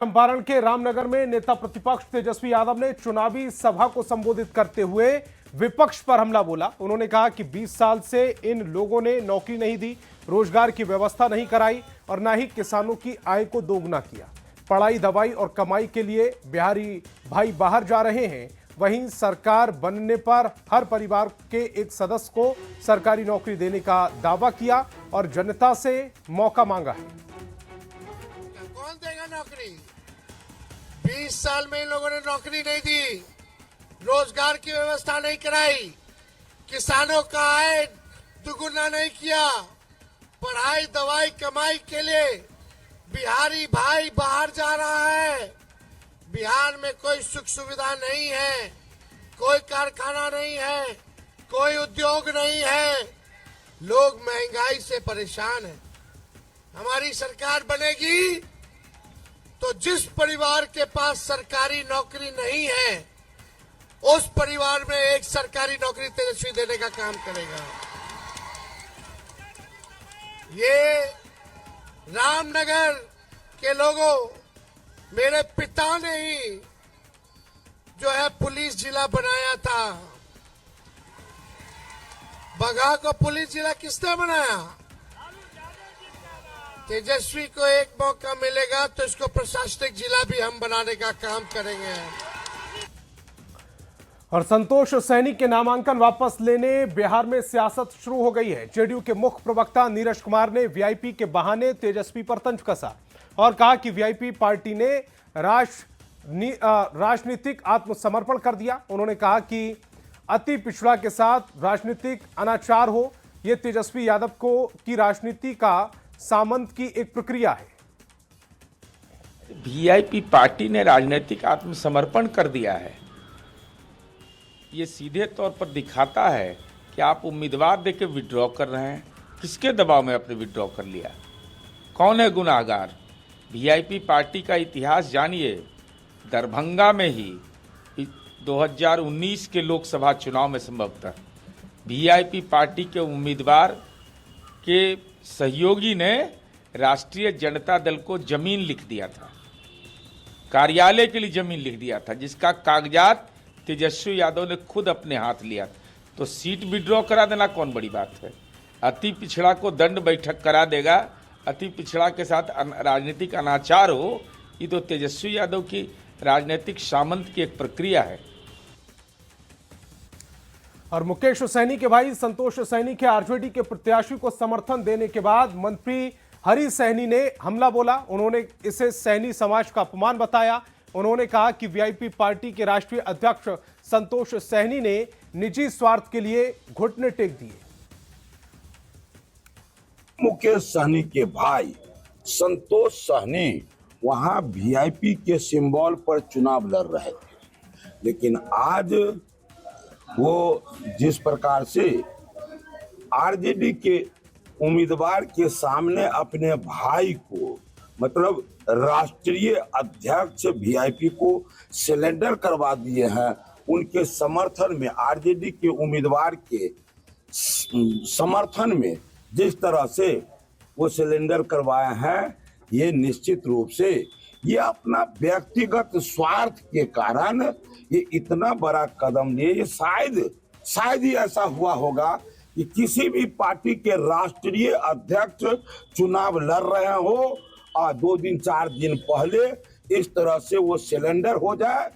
चंपारण के रामनगर में नेता प्रतिपक्ष तेजस्वी यादव ने चुनावी सभा को संबोधित करते हुए विपक्ष पर हमला बोला। उन्होंने कहा कि 20 साल से इन लोगों ने नौकरी नहीं दी, रोजगार की व्यवस्था नहीं कराई और न ही किसानों की आय को दोगुना किया। पढ़ाई, दवाई और कमाई के लिए बिहारी भाई बाहर जा रहे हैं। वहीं सरकार बनने पर हर परिवार के एक सदस्य को सरकारी नौकरी देने का दावा किया और जनता से मौका मांगा है। कौन देगा नौकरी? 20 साल में इन लोगों ने नौकरी नहीं दी, रोजगार की व्यवस्था नहीं कराई, किसानों का आय दुगुना नहीं किया, पढ़ाई दवाई कमाई के लिए बिहारी भाई बाहर जा रहा है। बिहार में कोई सुख सुविधा नहीं है, कोई कारखाना नहीं है, कोई उद्योग नहीं है, लोग महंगाई से परेशान हैं। हमारी सरकार बनेगी तो जिस परिवार के पास सरकारी नौकरी नहीं है उस परिवार में एक सरकारी नौकरी तेजस्वी देने का काम करेगा। ये रामनगर के लोगों, मेरे पिता ने ही जो है पुलिस जिला बनाया था। बगहा को पुलिस जिला किसने बनाया? तेजस्वी को एक मौका मिलेगा तो इसको प्रशासनिक जिला भी हम बनाने का काम करेंगे। और संतोष सैनी के नामांकन वापस लेने बिहार में सियासत शुरू हो गई है। जेडीयू के मुख्य प्रवक्ता नीरज कुमार ने वीआईपी के बहाने तेजस्वी पर तंज कसा और कहा कि वीआईपी पार्टी ने राजनीतिक आत्मसमर्पण कर दिया। उन्होंने कहा कि अति पिछड़ा के साथ राजनीतिक अनाचार हो, यह तेजस्वी यादव की राजनीति का सामंत की एक प्रक्रिया है। वीआईपी पार्टी ने राजनीतिक आत्मसमर्पण कर दिया है। ये सीधे तौर पर दिखाता है कि आप उम्मीदवार देके विड्रॉ कर रहे हैं। किसके दबाव में आपने विड्रॉ कर लिया? कौन है गुनाहगार? वीआईपी पार्टी का इतिहास जानिए। दरभंगा में ही 2019 के लोकसभा चुनाव में संभवतः वीआईपी पार्टी के उम्मीदवार के सहयोगी ने राष्ट्रीय जनता दल को जमीन लिख दिया था, कार्यालय के लिए जमीन लिख दिया था, जिसका कागजात तेजस्वी यादव ने खुद अपने हाथ लिया। तो सीट विड्रॉ करा देना कौन बड़ी बात है? अति पिछड़ा को दंड बैठक करा देगा। अति पिछड़ा के साथ राजनीतिक अनाचार हो, ये तो तेजस्वी यादव की राजनीतिक सामंत की एक प्रक्रिया है। और मुकेश सैनी के भाई संतोष सैनी के आरजेडी के प्रत्याशी को समर्थन देने के बाद मंत्री हरि सैनी ने हमला बोला। उन्होंने इसे सैनी समाज का अपमान बताया। उन्होंने कहा कि वीआईपी पार्टी के राष्ट्रीय अध्यक्ष संतोष सैनी ने निजी स्वार्थ के लिए घुटने टेक दिए। मुकेश सहनी के भाई संतोष सहनी वहां वीआईपी के सिंबल पर चुनाव लड़ रहे थे, लेकिन आज वो जिस प्रकार से आरजेडी के उम्मीदवार के सामने अपने भाई को, मतलब राष्ट्रीय अध्यक्ष वीआईपी को सिलेंडर करवा दिए हैं, उनके समर्थन में, आरजेडी के उम्मीदवार के समर्थन में जिस तरह से वो सिलेंडर करवाए हैं, ये निश्चित रूप से ये अपना व्यक्तिगत स्वार्थ के कारण ये इतना बड़ा कदम लिए। ये शायद ही ऐसा हुआ होगा कि किसी भी पार्टी के राष्ट्रीय अध्यक्ष चुनाव लड़ रहे हो और 2 दिन 4 दिन पहले इस तरह से वो सिलेंडर हो जाए